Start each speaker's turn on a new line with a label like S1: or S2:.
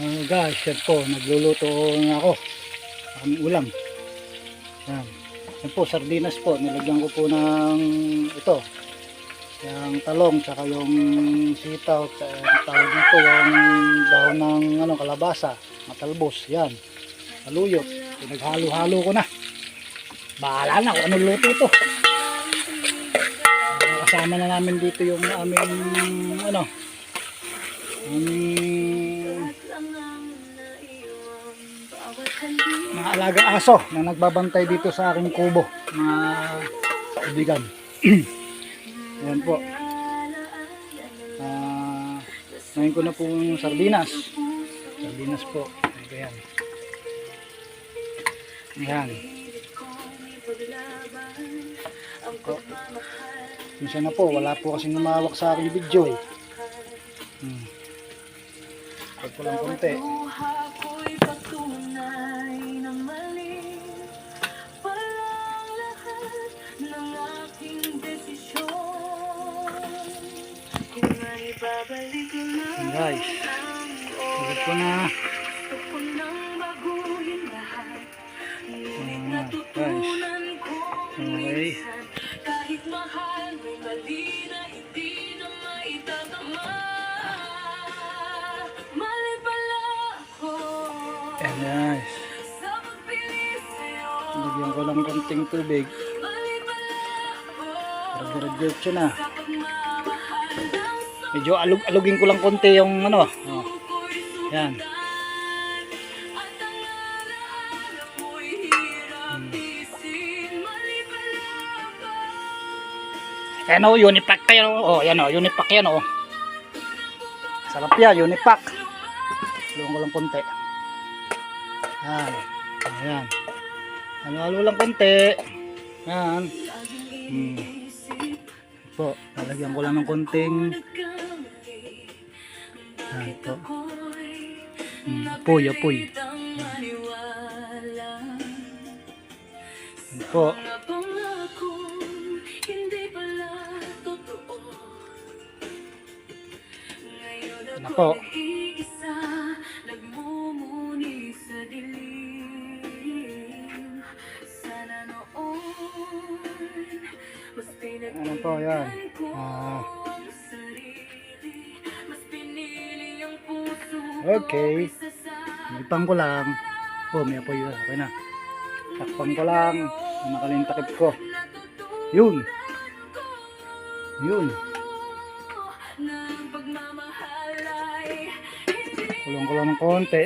S1: Guys, yan po, nagluluto na ako. Aming ulam. Yan. Yan po, sardinas po. Nilagyan ko po ng ito. Yung talong, tsaka yung sitaw. Tawag nito yung dahon ng kalabasa. Matalbos. Yan. Saluyot. Pinaghalo-halo ko na. Bahala na kung anong luto ito. Kasama na namin dito yung aming aming mga alagang aso na nagbabantay dito sa aking kubo, mga kaibigan. Ayan po. Ngayon ko na po yung sardinas po. Ayan. Ayan po. Minsan na po, wala po kasing namawak sa aking video eh. Pag po lang konti. Guys, ulit ko na. Guys, okay. Ayan guys, lagyan ko lang konting tubig para diretso na. Medyo alugin ko lang konti yung yan. Ayan o, unipack kayo. Yan o, unipack yan o. Sarap yan, unipack. Alugin ko lang konti. Yan. Ayan. Halo lang konti. Yan. Po, lalagyan ko lang ng konting ito. Apoy. Yan po. Yan po. Ano po yan? Okay. Nipang ko lang. May apoy yun. Okay na. Takpan ko lang. Nakalintakip ko. Yun. Kulong ko lang ng konti.